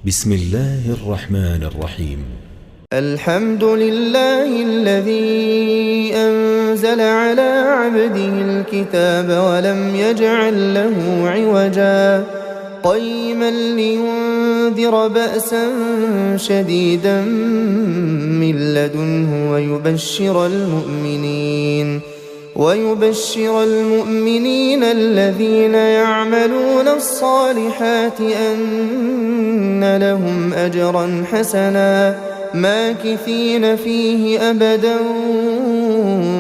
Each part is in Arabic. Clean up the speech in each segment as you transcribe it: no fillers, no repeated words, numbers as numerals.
بسم الله الرحمن الرحيم. الحمد لله الذي أنزل على عبده الكتاب ولم يجعل له عوجا قيما لينذر بأسا شديدا من لدنه ويبشر المؤمنين الذين يعملون الصالحات أن لهم أجرا حسنا ماكثين فيه أبدا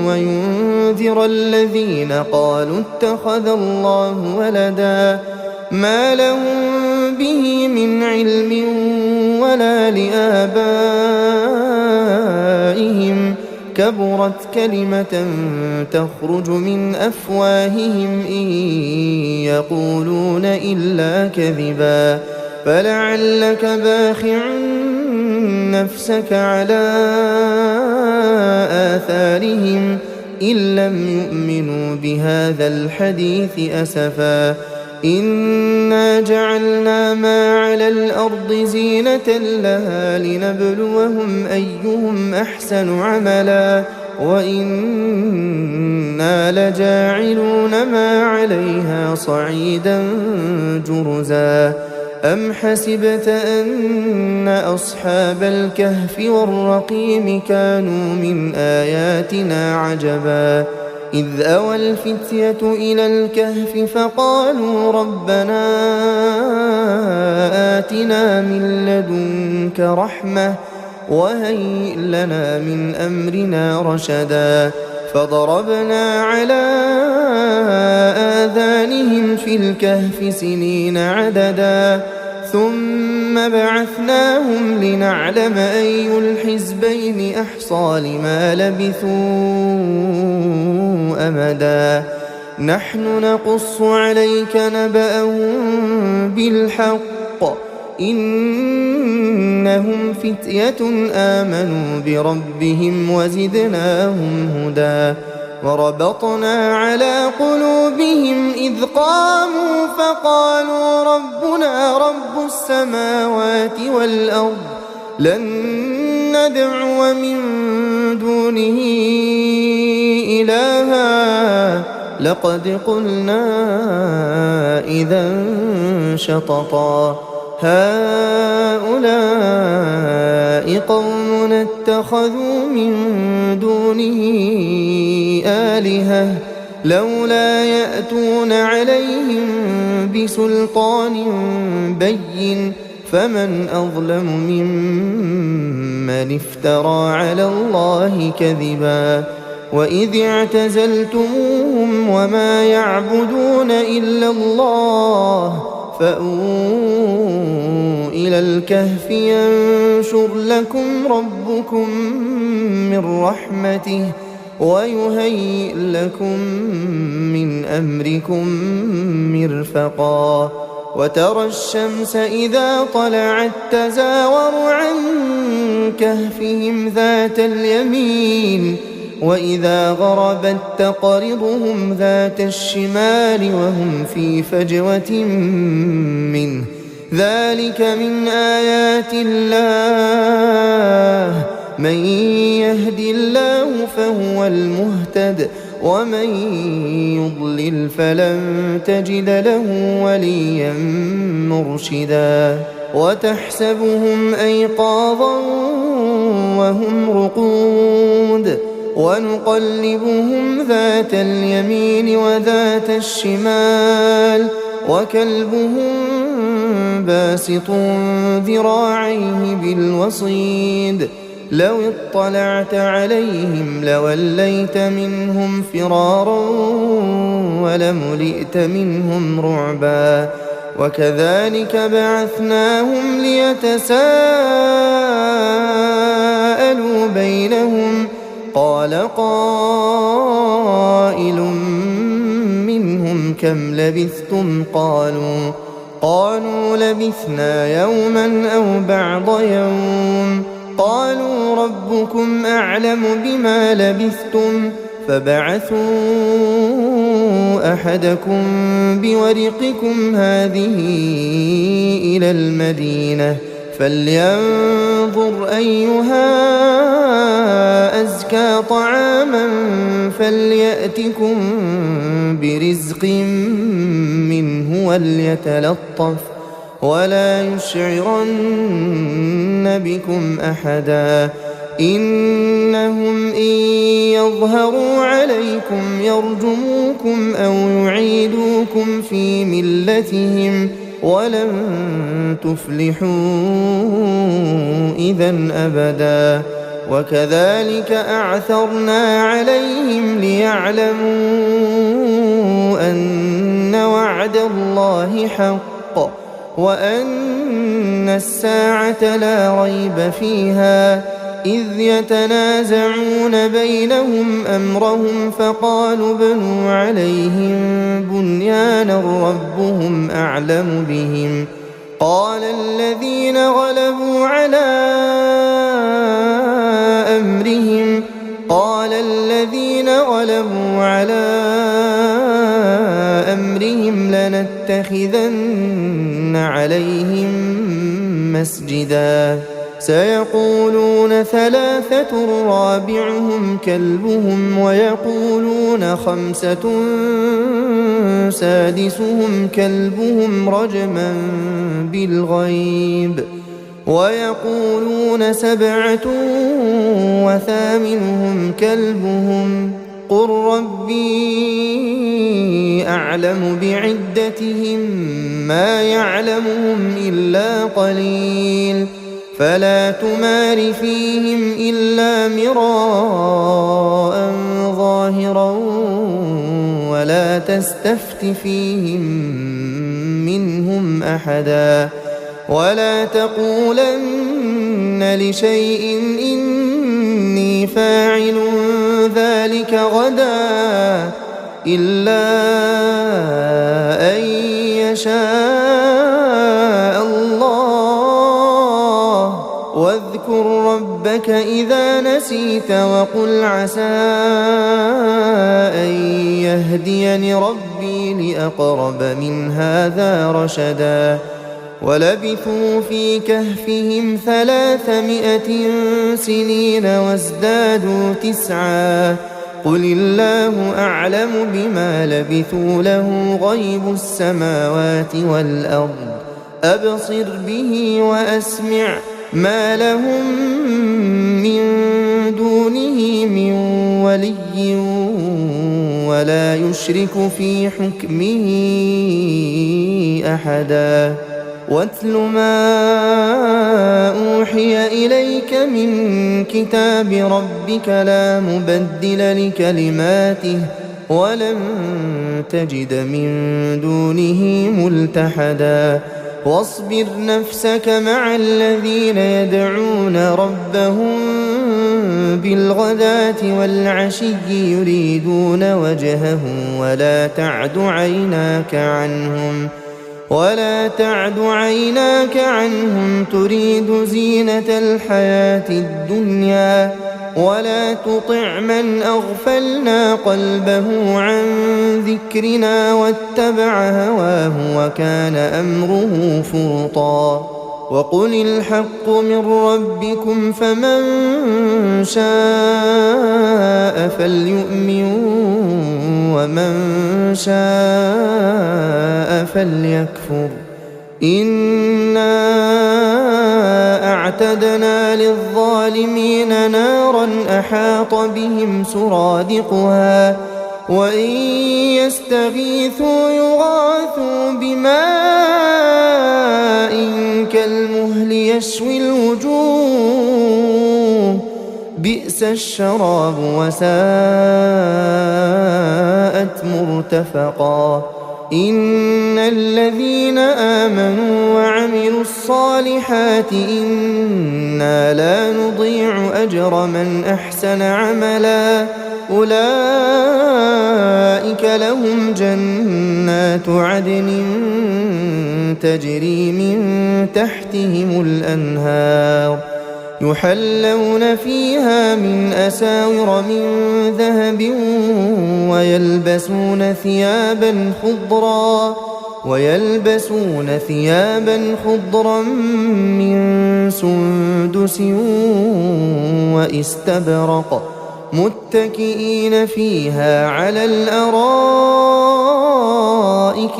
وينذر الذين قالوا اتخذ الله ولدا ما لهم به من علم ولا لآبائهم كبرت كلمة تخرج من أفواههم إن يقولون إلا كذبا فلعلك باخع نفسك على آثارهم إن لم يؤمنوا بهذا الحديث أسفا إنا جعلنا ما على الأرض زينة لها لنبلوهم أيهم أحسن عملا وإنا لجاعلون ما عليها صعيدا جرزا أم حسبت أن أصحاب الكهف والرقيم كانوا من آياتنا عجبا إذ أوى الفتية إلى الكهف فقالوا ربنا آتنا من لدنك رحمة وهيئ لنا من أمرنا رشدا فضربنا على آذانهم في الكهف سنين عددا ثم بعثناهم لنعلم أي الحزبين أحصى لما لبثوا أمدا نحن نقص عليك نبأهم بالحق إنهم فتية آمنوا بربهم وزدناهم هدى وربطنا على قلوبهم إذ قاموا فقالوا ربنا رب السماوات والأرض لن ندعو من دونه إلها لقد قلنا إذا شططا هؤلاء قوم اتخذوا من دونه آلهة لولا يأتون عليهم بسلطان بين فمن أظلم ممن افترى على الله كذبا وإذ اعتزلتموهم وما يعبدون إلا الله فأووا إلى الكهف ينشر لكم ربكم من رحمته ويهيئ لكم من أمركم مرفقا وترى الشمس إذا طلعت تزاور عن كهفهم ذات اليمين وإذا غربت تقرضهم ذات الشمال وهم في فجوة منه ذلك من آيات الله من يهد الله فهو المهتد ومن يضلل فلن تجد له وليا مرشدا وتحسبهم أيقاظا وهم رقود ونقلبهم ذات اليمين وذات الشمال وكلبهم باسط ذراعيه بالوصيد لو اطلعت عليهم لوليت منهم فرارا ولملئت منهم رعبا وكذلك بعثناهم ليتساءلوا بينهم قال قائل منهم كم لبثتم قالوا لبثنا يوما أو بعض يوم قالوا ربكم أعلم بما لبثتم فبعثوا أحدكم بورقكم هذه إلى المدينة فلينظر أيها أزكى طعاما فليأتكم برزق منه وليتلطف ولا يشعرن بكم أحدا إنهم إن يظهروا عليكم يرجموكم أو يعيدوكم في ملتهم ولن تفلحوا إذا أبدا وكذلك أعثرنا عليهم ليعلموا أن وعد الله حق وأن الساعة لا ريب فيها إذ يتنازعون بينهم أمرهم فقالوا ابنوا عليهم بنيانا ربهم أعلم بهم قال الذين غلبوا على أمرهم لنتخذن عليهم مسجدا سيقولون ثلاثة رابعهم كلبهم ويقولون خمسة سادسهم كلبهم رجما بالغيب ويقولون سبعة وثامنهم كلبهم قل ربي أعلم بعدتهم ما يعلمهم إلا قليل فلا تمار فيهم إلا مراء ظاهرا ولا تستفت فيهم منهم أحدا ولا تقولن لشيء إني فاعل ذلك غدا إلا أن يشاء الله واذكر ربك إذا نسيت وقل عسى أن يهديني ربي لأقرب من هذا رشدا ولبثوا في كهفهم 300 سنين وازدادوا 9 قل الله أعلم بما لبثوا له غيب السماوات والأرض أبصر به وأسمع ما لهم من دونه من ولي ولا يشرك في حكمه أحدا واتل ما أوحي إليك من كتاب ربك لا مبدل لكلماته ولن تجد من دونه ملتحدا واصبر نفسك مع الذين يدعون ربهم بالغداة والعشي يريدون وجهه ولا تعد عيناك عنهم تريد زينة الحياة الدنيا ولا تطع من أغفلنا قلبه عن ذكرنا واتبع هواه وكان أمره فرطا وقل الحق من ربكم فمن شاء فليؤمن ومن شاء فليكفر إنا أعتدنا للظالمين نارا أحاط بهم سرادقها وإن يستغيثوا يغاثوا بماء كالمهل يشوي الوجوه بئس الشراب وساءت مرتفقا إن الذين آمنوا وعملوا الصالحات إنا لا نضيع أجر من أحسن عملا أولئك لهم جنات عدن تجري من تحتهم الأنهار يحلون فيها من أساور من ذهب ويلبسون ثيابا خضرا ويلبسون ثيابا خضرا من سندس واستبرق متكئين فيها على الأرائك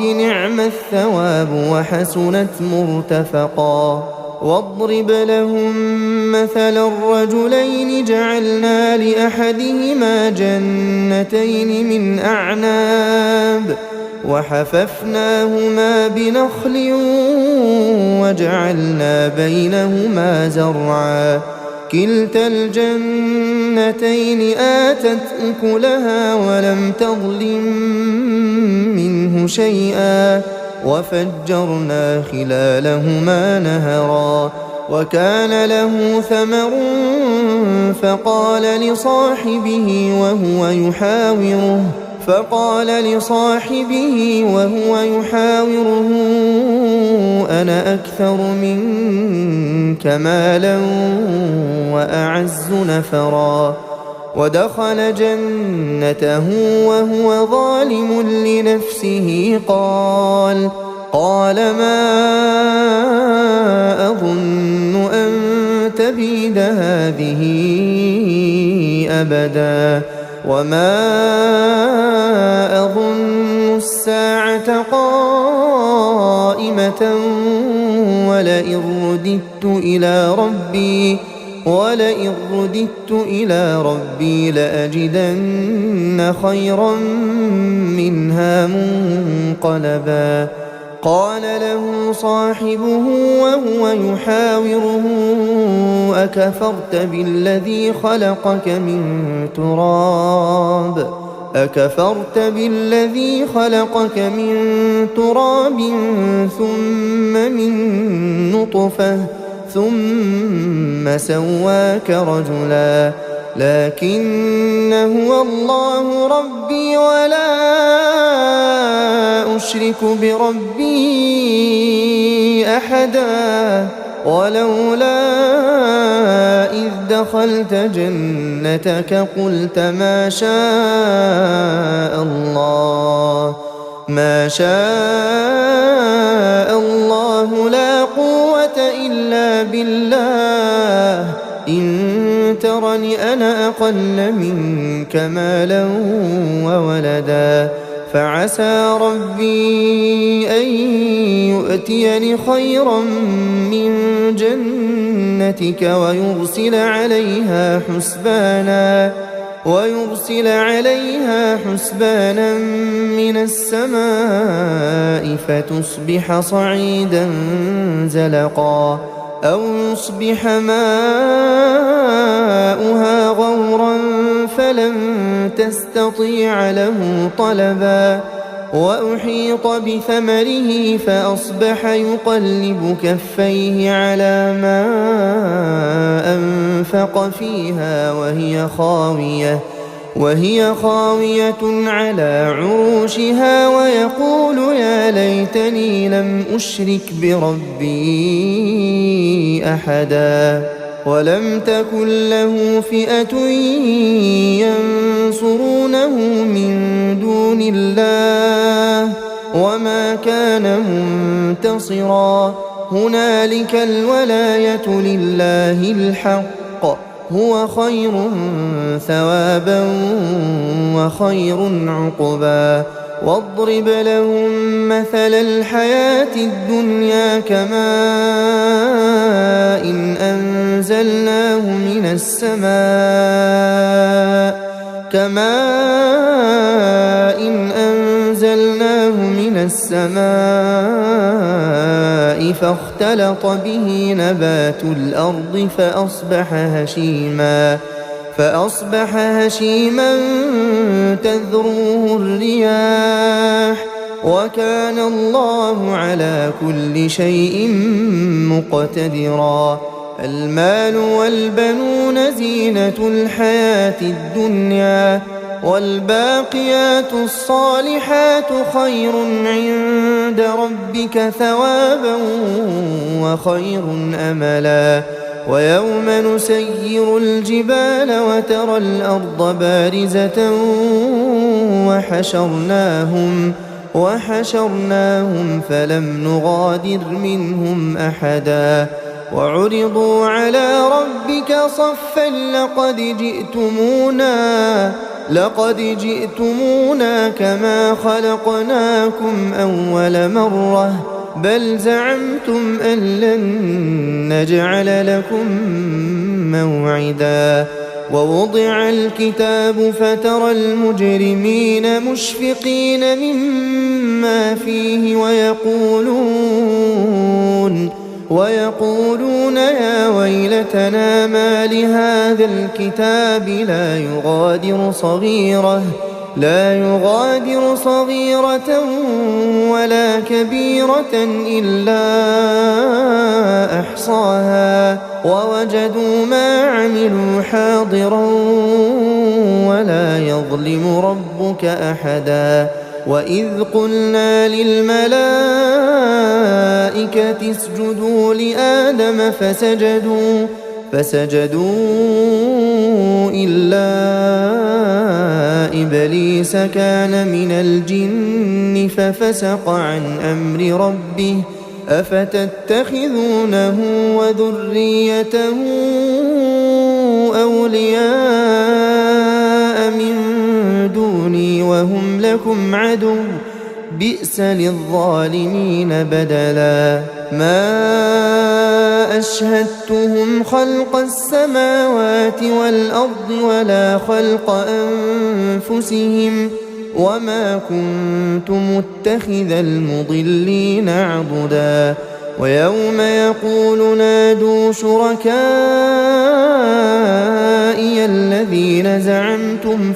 نعم الثواب وحسنت مرتفقا واضرب لهم مثل الرجلين جعلنا لأحدهما جنتين من أعناب وحففناهما بنخل وجعلنا بينهما زرعا كلتا الجنتين آتت أكلها ولم تظلم منه شيئا وفجرنا خلالهما نهرا وكان له ثمر فقال لصاحبه وهو يحاوره أنا أكثر منك مالا وأعز نفرا ودخل جنته وهو ظالم لنفسه قال ما أظن أن تبيد هذه أبدا وما أظن الساعة قائمة ولئن رددت إلى ربي لأجدن خيرا منها منقلبا قال له صاحبه وهو يحاوره أكفرت بالذي خلقك من تراب ثم من نطفة ثم سواك رجلا لكن هو الله ربي ولا أشرك بربي أحدا ولولا إذ دخلت جنتك قلت ما شاء الله لا قوة إلا بالله إن ترني أنا أقل منك مالا وولدا فعسى ربي أن يؤتيني خيرا من جنتك ويرسل عليها حسبانا من السماء فتصبح صعيدا زلقا أو يصبح ماؤها غورا فلن تستطيع له طلبا وأحيط بثمره فأصبح يقلب كفيه على ما أنفق فيها وهي خاوية على عروشها ويقول يا ليتني لم أشرك بربي أحدا ولم تكن له فئة ينصرونه من دون الله وما كان منتصرا هنالك الولاية لله الحق هو خير ثوابا وخير عقبا واضرب لهم مثل الحياة الدنيا كماء أنزلناه من السماء فاختلط به نبات الأرض فأصبح هشيما تذروه الرياح وكان الله على كل شيء مقتدرا المال والبنون زينة الحياة الدنيا والباقيات الصالحات خير عند ربك ثوابا وخير أملا ويوم نسير الجبال وترى وحشرناهم فلم نغادر منهم أحدا وعرضوا على ربك صفا لقد جئتمونا كما خلقناكم أول مرة بل زعمتم أن لن نجعل لكم موعدا ووضع الكتاب فترى المجرمين مشفقين مما فيه ويقولون يا ويلتنا ما لهذا الكتاب لا يغادر صغيرة ولا كبيرة إلا أحصاها ووجدوا ما عملوا حاضرا ولا يظلم ربك أحدا وإذ قلنا للملائكة اسجدوا لآدم فسجدوا إلا إبليس كان من الجن ففسق عن أمر ربه أفتتخذونه وذريته أولياء من دوني وهم لكم عدو بئس للظالمين بدلا ما أشهدتهم خلق السماوات والأرض ولا خلق أنفسهم وما كنت متخذ المضلين عضدا ويوم يقول نادوا شركائي الذين زعمتم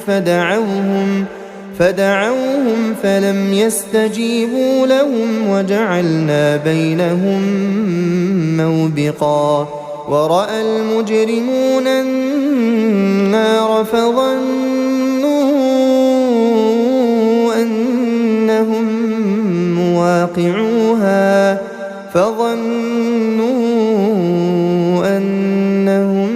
فدعوهم فلم يستجيبوا لهم وجعلنا بينهم موبقا ورأى المجرمون النار فظنوا أنهم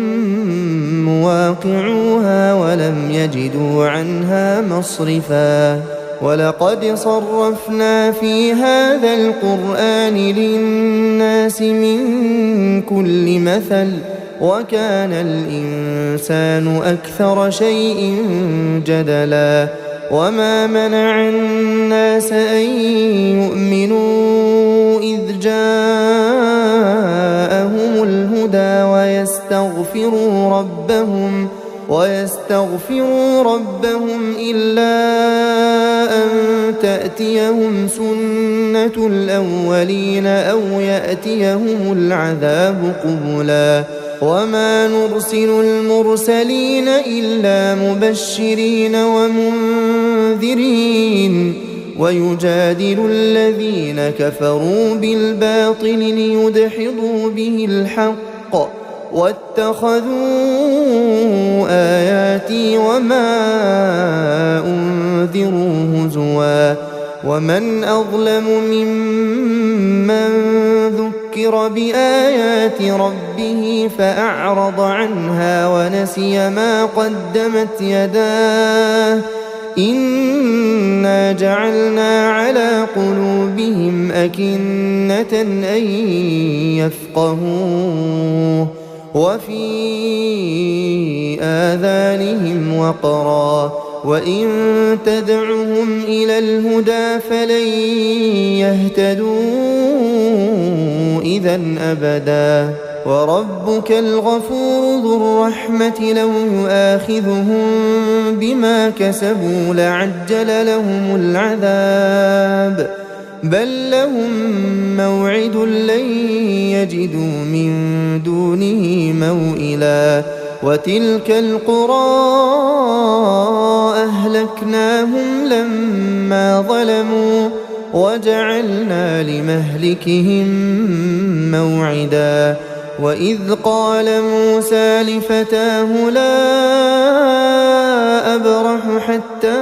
مواقعوها ولم يجدوا عنها مصرفا ولقد صرفنا في هذا القرآن للناس من كل مثل وكان الإنسان أكثر شيء جدلا وما منع الناس أن يؤمنوا إذ جاءهم الهدى ويستغفروا ربهم إلا أن تأتيهم سنة الأولين أو يأتيهم العذاب قبلا وما نرسل المرسلين إلا مبشرين ومنذرين ويجادل الذين كفروا بالباطل ليدحضوا به الحق واتخذوا آياتي وما أنذروا هزوا ومن أظلم ممن ذكر بآيات ربه فأعرض عنها ونسي ما قدمت يداه إنا جعلنا على قلوبهم أكنة أن يفقهوه وفي آذانهم وقرا وإن تدعهم إلى الهدى فلن يهتدوا إذا أبدا وربك الغفور ذو الرحمة لو يؤاخذهم بما كسبوا لعجل لهم العذاب بل لهم موعد لن يجدوا من دونه موئلا وتلك القرى أهلكناهم لما ظلموا وجعلنا لمهلكهم موعدا وإذ قال موسى لفتاه لا أبرح حتى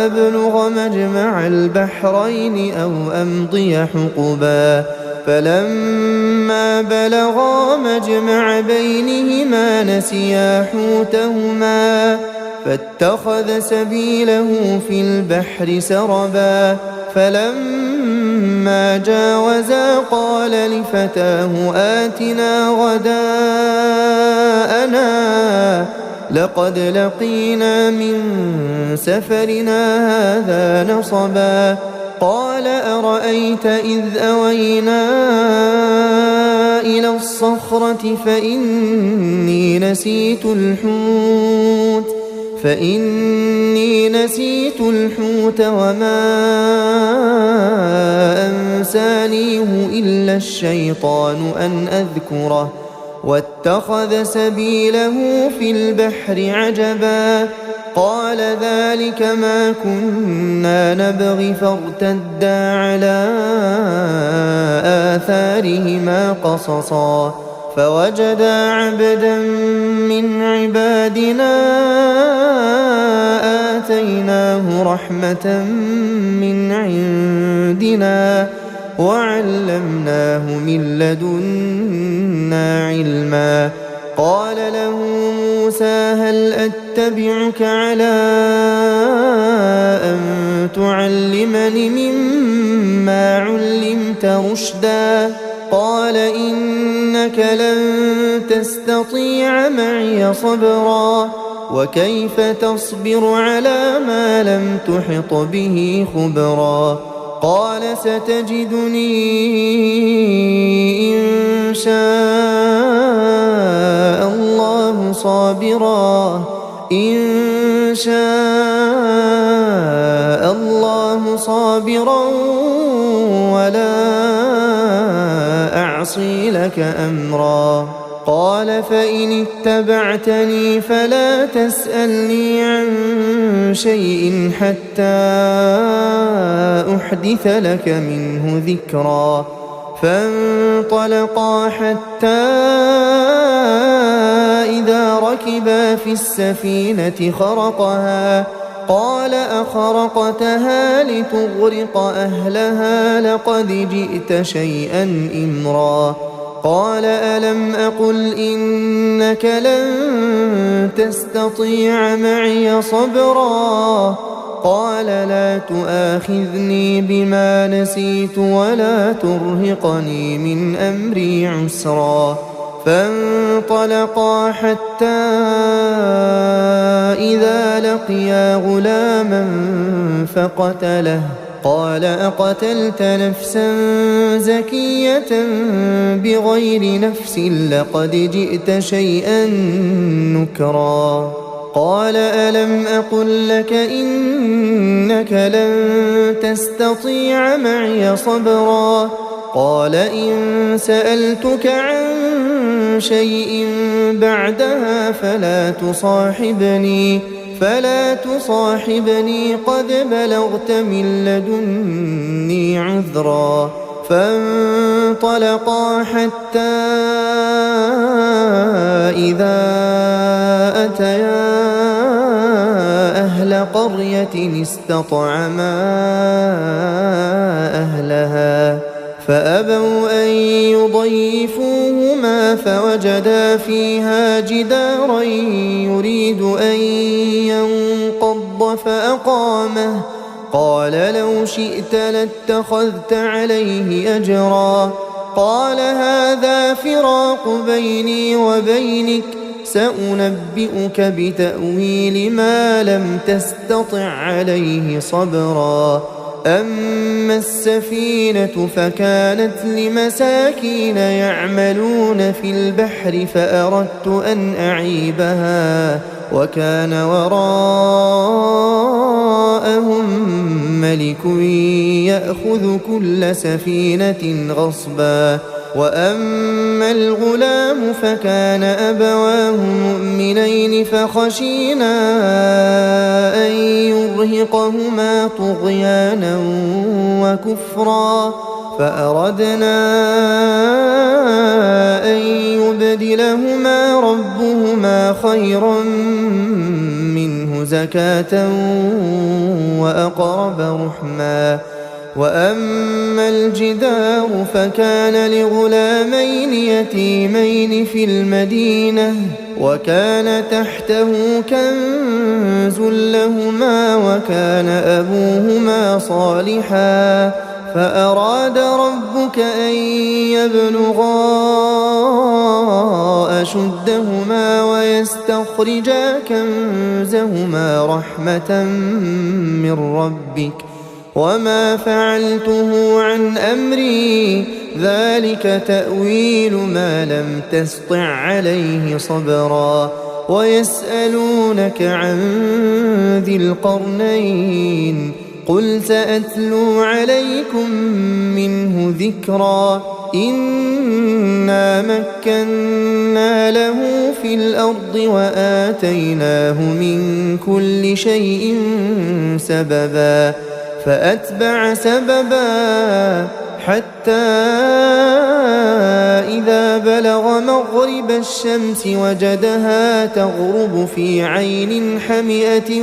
أبلغ مجمع البحرين أو أمضي حقبا فلما بلغا مجمع بينهما نسيا حوتهما فاتخذ سبيله في البحر سربا فلما جاوزا قال لفتاه آتنا غداءنا لقد لقينا من سفرنا هذا نصبا قال أرأيت إذ أوينا إلى الصخرة فإني نسيت الحوت وما أنسانيه إلا الشيطان أن أذكره واتخذ سبيله في البحر عجبا قال ذلك ما كنا نبغي فارتدا على آثارهما قصصا فوجدا عبدا من عبادنا آتيناه رحمة من عندنا وعلمناه من لدنا علما قال له موسى هل أتبعك على أن تعلمني مما علمت رشدا قال إنك لن تستطيع معي صبرا وكيف تصبر على ما لم تحط به خبرا قال ستجدني إن شاء الله صابرا ولا أعصي لك أمرا قال فإن اتبعتني فلا تسألني عن شيء حتى أحدث لك منه ذكرا فانطلقا حتى إذا ركبا في السفينة خرقها قال أخرقتها لتغرق أهلها لقد جئت شيئا إمرا قال ألم أقل إنك لن تستطيع معي صبرا قال لا تؤاخذني بما نسيت ولا ترهقني من أمري عسرا فانطلقا حتى إذا لقيا غلاما فقتله قال أقتلت نفسا زكية بغير نفس لقد جئت شيئا نكرا قال ألم أقل لك إنك لن تستطيع معي صبرا قال إن سألتك عن شيء بعدها فلا تصاحبني قد بلغت من لدني عذرا فانطلقا حتى إذا أتيا أهل قرية استطعما أهلها فأبوا أن يضيفوهما فوجدا فيها جدارا يريد أن ينقض فأقامه قال لو شئت لاتخذت عليه أجرا قال هذا فراق بيني وبينك سأنبئك بتأويل ما لم تستطع عليه صبرا أما السفينة فكانت لمساكين يعملون في البحر فأردت أن أعيبها وكان وراءهم ملك يأخذ كل سفينة غصبا وأما الغلام فكان أبواه مؤمنين فخشينا أن يرهقهما طغيانا وكفرا فأردنا أن يبدلهما ربهما خيرا منه زكاة وأقرب رحما وأما الجدار فكان لغلامين يتيمين في المدينة وكان تحته كنز لهما وكان أبوهما صالحا فأراد ربك أن يبلغا أشدهما ويستخرجا كنزهما رحمة من ربك وما فعلته عن أمري ذلك تأويل ما لم تسطع عليه صبرا ويسألونك عن ذي القرنين قل سأتلو عليكم منه ذكرا إنا مكنا له في الأرض وآتيناه من كل شيء سببا فأتبع سببا حتى إذا بلغ مغرب الشمس وجدها تغرب في عين حمئة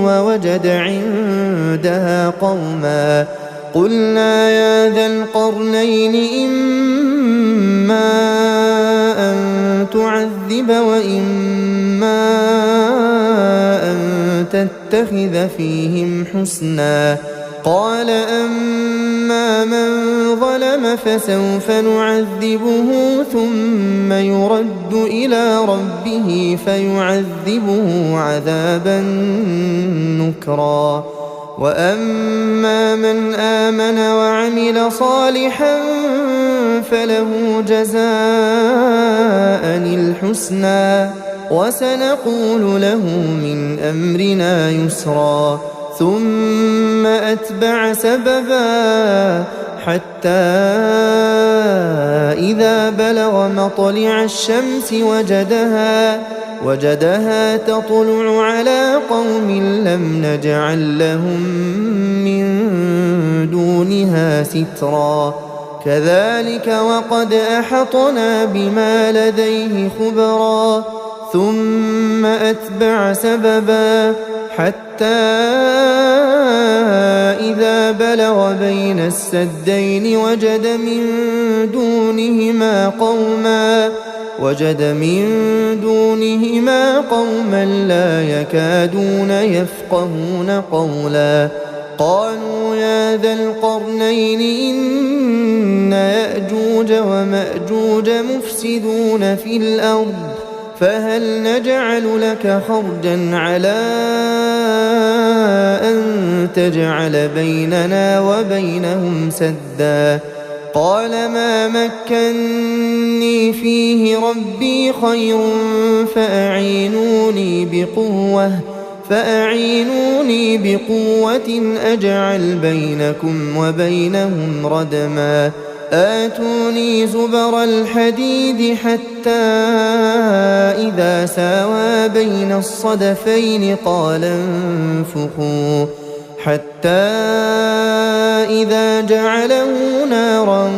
ووجد عندها قوما قلنا يا ذا القرنين إما أن تعذب وإما أن تتخذ فيهم حسنا قال أما من ظلم فسوف نعذبه ثم يرد إلى ربه فيعذبه عذابا نكرا وأما من آمن وعمل صالحا فله جزاء الحسنى وسنقول له من أمرنا يسرا ثم أتبع سببا حتى إذا بلغ مطلع الشمس وجدها تطلع على قوم لم نجعل لهم من دونها سترا كذلك وقد أحطنا بما لديه خبرا ثم أتبع سببا حتى إذا بلغ بين السدين وجد من دونهما قوما لا يكادون يفقهون قولا قالوا يا ذا القرنين إن يأجوج ومأجوج مفسدون في الأرض فهل نجعل لك خرجا على أن تجعل بيننا وبينهم سدا قال ما مكني فيه ربي خير فأعينوني بقوة أجعل بينكم وبينهم ردما آتوني زبر الحديد حتى إذا ساوى بين الصدفين قال انفخوا حتى إذا جعله نارا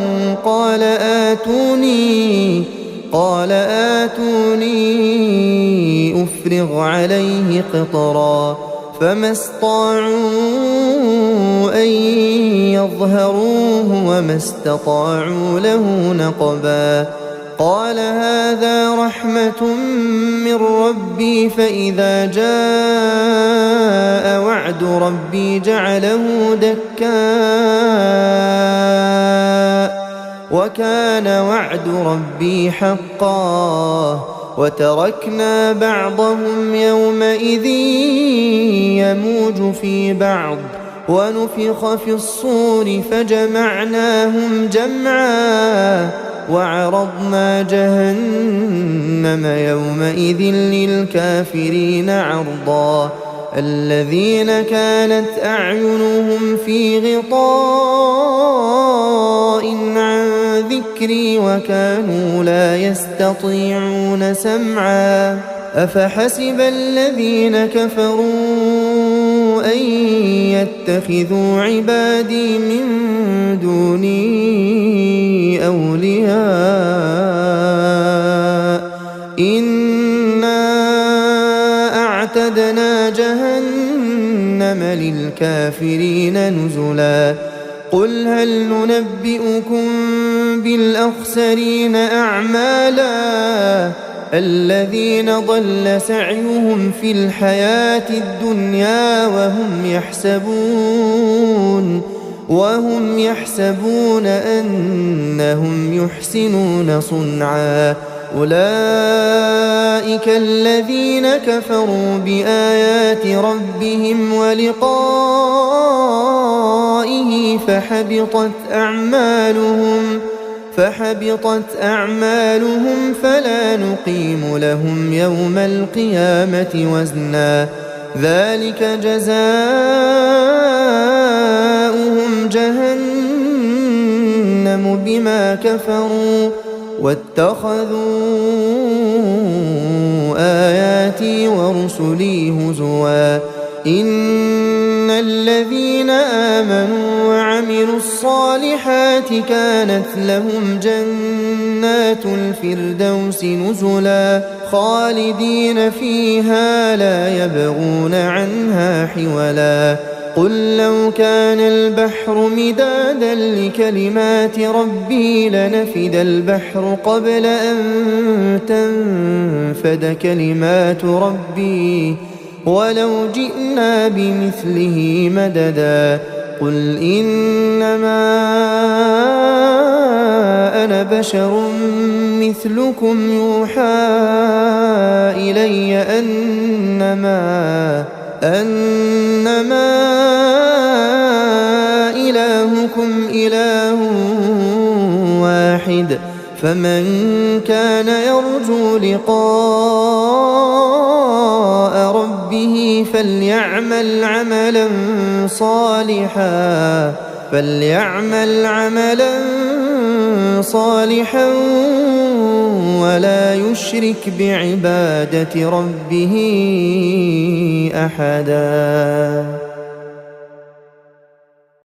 قال آتوني أفرغ عليه قطرا فما استطاعوا أن يظهروه وما استطاعوا له نقبا قال هذا رحمة من ربي فإذا جاء وعد ربي جعله دكاء وكان وعد ربي حقا وتركنا بعضهم يومئذ يموج في بعض ونفخ في الصور فجمعناهم جمعا وعرضنا جهنم يومئذ للكافرين عرضا الذين كانت أعينهم في غطاء عن ذكري وكانوا لا يستطيعون سمعا أفحسب الذين كفروا أن يتخذوا عبادي من دوني أولياء إنا وأعتدنا جهنم للكافرين نزلا قل هل ننبئكم بالأخسرين أعمالا الذين ضل سعيهم في الحياة الدنيا وهم يحسبون أنهم يحسنون صنعا أولئك الذين كفروا بآيات ربهم ولقائه فحبطت أعمالهم فلا نقيم لهم يوم القيامة وزنا ذلك جزاؤهم جهنم بما كفروا واتخذوا آياتي ورسلي هزوا إن الذين آمنوا وعملوا الصالحات كانت لهم جنات الفردوس نزلا خالدين فيها لا يبغون عنها حولا قل لو كان البحر مدادا لكلمات ربي لنفد البحر قبل أن تنفد كلمات ربي ولو جئنا بمثله مددا قل إنما أنا بشر مثلكم يوحى إلي أنما إلهكم إله واحد فمن كان يرجو لقاء ربه فليعمل عملا صالحا ولا يشرك بعبادة ربه أحدا.